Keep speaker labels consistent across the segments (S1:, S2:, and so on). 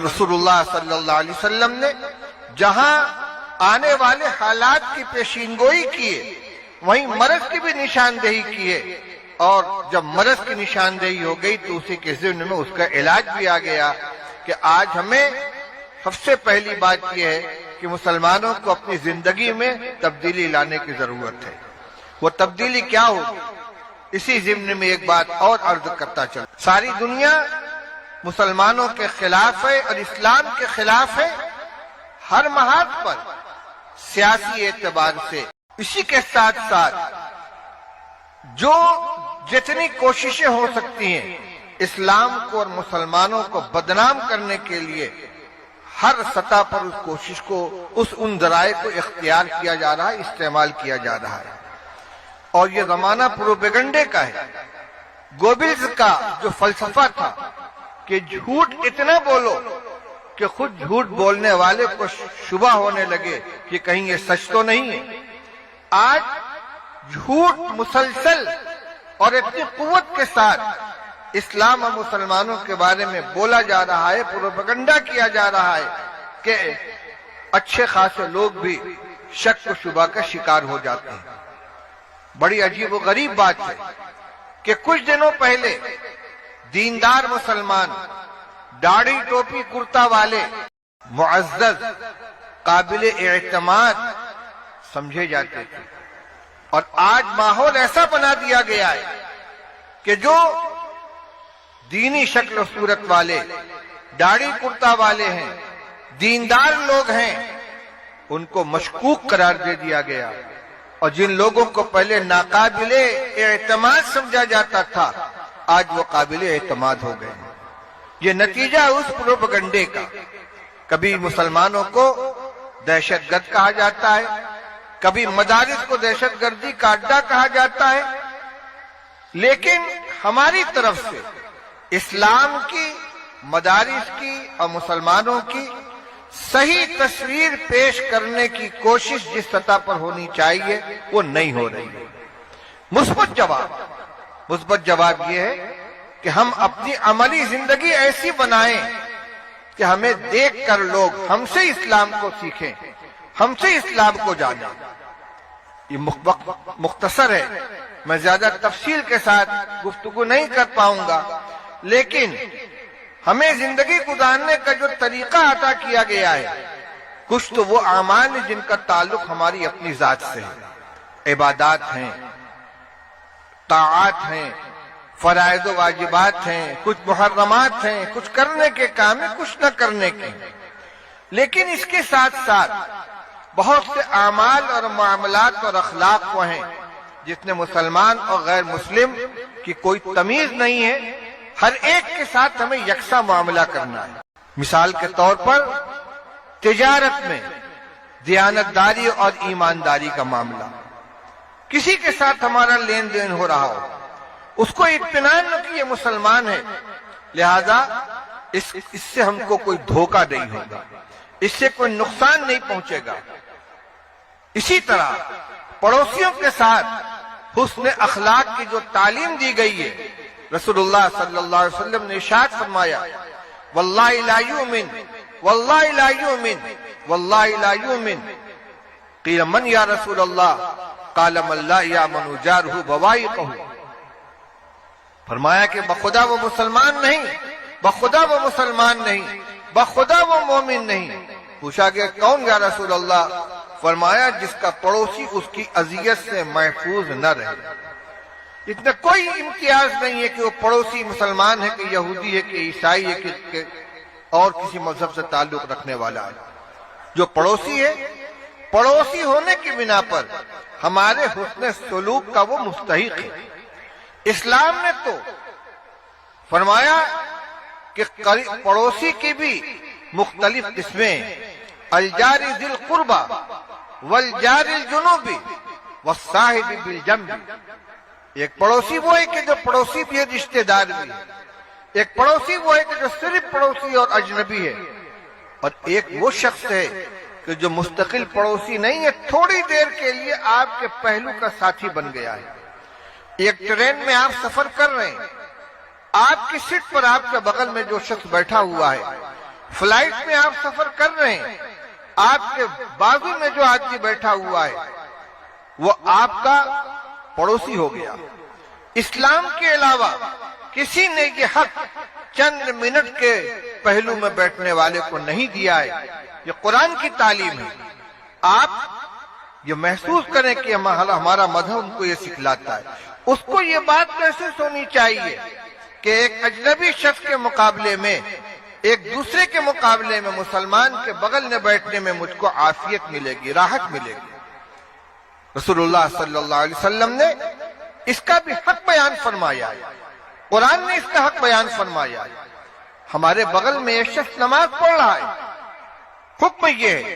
S1: رسول اللہ صلی اللہ علیہ وسلم نے جہاں آنے والے حالات کی پیشین گوئی کیے وہیں مرض کی بھی نشاندہی کیے، اور جب مرض کی نشاندہی ہو گئی تو اسی کے ضمن میں اس کا علاج بھی آ گیا کہ آج ہمیں سب سے پہلی بات یہ ہے کہ مسلمانوں کو اپنی زندگی میں تبدیلی لانے کی ضرورت ہے۔ وہ تبدیلی کیا ہوگی؟ اسی ضمن میں ایک بات اور عرض کرتا چل، ساری دنیا مسلمانوں کے خلاف ہے اور اسلام کے خلاف ہے ہر محاذ پر سیاسی اعتبار سے۔ اسی کے ساتھ ساتھ جو جتنی کوششیں ہو سکتی ہیں اسلام کو اور مسلمانوں کو بدنام کرنے کے لیے ہر سطح پر اس کوشش کو، ان ذرائع کو اختیار کیا جا رہا ہے، استعمال کیا جا رہا ہے، اور یہ زمانہ پروپیگنڈے کا ہے۔ گوبلز کا جو فلسفہ تھا کہ جھوٹ اتنا بولو کہ خود جھوٹ بولنے والے کو شبہ ہونے لگے کہ کہیں یہ سچ تو نہیں ہے، آج جھوٹ مسلسل اور اتنی قوت کے ساتھ اسلام اور مسلمانوں کے بارے میں بولا جا رہا ہے، پروپیگنڈا کیا جا رہا ہے کہ اچھے خاصے لوگ بھی شک و شبہ کا شکار ہو جاتے ہیں۔ بڑی عجیب و غریب بات ہے کہ کچھ دنوں پہلے دیندار مسلمان، داڑھی ٹوپی کرتا والے، معزز، قابل اعتماد سمجھے جاتے تھے، اور آج ماحول ایسا بنا دیا گیا ہے کہ جو دینی شکل و صورت والے، داڑھی کرتا والے ہیں، دیندار لوگ ہیں، ان کو مشکوک قرار دے دیا گیا، اور جن لوگوں کو پہلے ناقابل اعتماد سمجھا جاتا تھا آج وہ قابل اعتماد ہو گئے۔ یہ نتیجہ اس پروپیگنڈے کا۔ کبھی مسلمانوں کو دہشت گرد کہا جاتا ہے، کبھی مدارس کو دہشت گردی کا اڈا کہا جاتا ہے، لیکن ہماری طرف سے اسلام کی، مدارس کی اور مسلمانوں کی صحیح تصویر پیش کرنے کی کوشش جس سطح پر ہونی چاہیے وہ نہیں ہو رہی ہے۔ مثبت جواب یہ ہے کہ ہم اپنی عملی زندگی ایسی بنائیں کہ ہمیں دیکھ کر لوگ ہم سے اسلام کو سیکھیں، ہم سے اسلام کو جانیں۔ یہ مختصر ہے، میں زیادہ تفصیل کے ساتھ گفتگو نہیں کر پاؤں گا، لیکن ہمیں زندگی گزارنے کا جو طریقہ عطا کیا گیا ہے، کچھ تو وہ اعمال ہیں جن کا تعلق ہماری اپنی ذات سے ہے، عبادات ہیں، طاعات ہیں، فرائض و واجبات ہیں، کچھ محرمات ہیں، کچھ کرنے کے کام ہیں، کچھ نہ کرنے کے، لیکن اس کے ساتھ ساتھ بہت سے اعمال اور معاملات اور اخلاق وہ ہیں جس میں مسلمان اور غیر مسلم کی کوئی تمیز نہیں ہے، ہر ایک کے ساتھ ہمیں یکساں معاملہ کرنا ہے۔ مثال کے طور پر تجارت میں دیانتداری اور ایمانداری کا معاملہ، کسی کے ساتھ ہمارا لین دین ہو رہا ہو، اس کو اطمینان ہو کہ یہ مسلمان ہے، لہذا اس سے ہم کو کوئی دھوکہ نہیں ہوگا، اس سے کوئی نقصان نہیں پہنچے گا۔ اسی طرح پڑوسیوں کے ساتھ حسن اخلاق کی جو تعلیم دی گئی ہے، رسول اللہ صلی اللہ علیہ وسلم نے ارشاد فرمایا، واللہ لا یؤمن، واللہ لا یؤمن، واللہ لا یؤمن، قیل من یا رسول اللہ، قال من لا یامن جارہ بوائقہ، فرمایا کہ بخدا وہ مسلمان نہیں، بخدا وہ مسلمان نہیں، بخدا وہ مومن نہیں۔ پوچھا کہ کون یا رسول اللہ؟ فرمایا جس کا پڑوسی اس کی اذیت سے محفوظ نہ رہے۔ اس میں کوئی امتیاز نہیں ہے کہ وہ پڑوسی مسلمان ہے کہ یہودی ہے کہ عیسائی ہے کہ اور کسی مذہب سے تعلق رکھنے والا ہے، جو پڑوسی ہے، پڑوسی ہونے کی بنا پر ہمارے حسن سلوک کا وہ مستحق ہے۔ اسلام نے تو فرمایا کہ پڑوسی کی بھی مختلف قسمیں، الجار ذی القربى والجار الجنوبی والصاحب بالجنب۔ ایک پڑوسی وہ ہے کہ جو پڑوسی بھی ہے، رشتہ دار بھی ہے، ایک پڑوسی وہ ہے کہ جو صرف پڑوسی اور اجنبی ہے، اور ایک وہ شخص ہے کہ جو مستقل پڑوسی نہیں ہے، تھوڑی دیر کے لیے آپ کے پہلو کا ساتھی بن گیا ہے۔ ایک ٹرین میں آپ سفر کر رہے ہیں، آپ کی سیٹ پر آپ کے بغل میں جو شخص بیٹھا ہوا ہے فلائٹ میں آپ سفر کر رہے ہیں، آپ کے بازو میں جو آدمی بیٹھا ہوا ہے وہ آپ کا پڑوسی ہو گیا۔ اسلام کے علاوہ کسی نے یہ حق چند منٹ کے پہلو میں بیٹھنے والے کو نہیں دیا ہے۔ یہ قرآن کی تعلیم ہے۔ آپ یہ محسوس کریں کہ ہمارا مذہب ان کو یہ سکھلاتا ہے۔ اس کو یہ بات محسوس ہونی چاہیے کہ ایک اجنبی شخص کے مقابلے میں، ایک دوسرے کے مقابلے میں مسلمان کے بغل میں بیٹھنے میں مجھ کو عافیت ملے گی، راحت ملے گی۔ رسول اللہ صلی اللہ علیہ وسلم نے اس کا بھی حق بیان فرمایا ہے، قرآن نے اس کا حق بیان فرمایا ہے۔ ہمارے بغل میں ایک شخص نماز پڑھ رہا ہے، حکم یہ ہے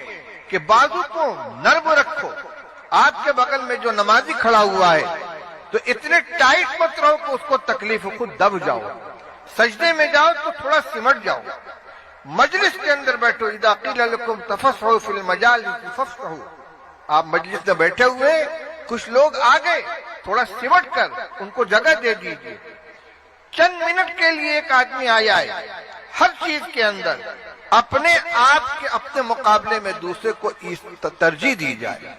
S1: کہ بازو کو نرم رکھو۔ آپ کے بغل میں جو نمازی کھڑا ہوا ہے تو اتنے ٹائٹ مت رہو کہ اس کو تکلیف ہو، خود دب جاؤ۔ سجدے میں جاؤ تو تھوڑا سمٹ جاؤ۔ مجلس کے اندر بیٹھو، اذا قیل لکم تفصحوا فی المجالس فافصحوا۔ آپ مجلس میں بیٹھے ہوئے، کچھ لوگ آ گئے، تھوڑا سمٹ کر ان کو جگہ دے دیجیے۔ چند منٹ کے لیے ایک آدمی آیا ہے، ہر چیز کے اندر اپنے آپ کے اپنے مقابلے میں دوسرے کو ترجیح دی جائے۔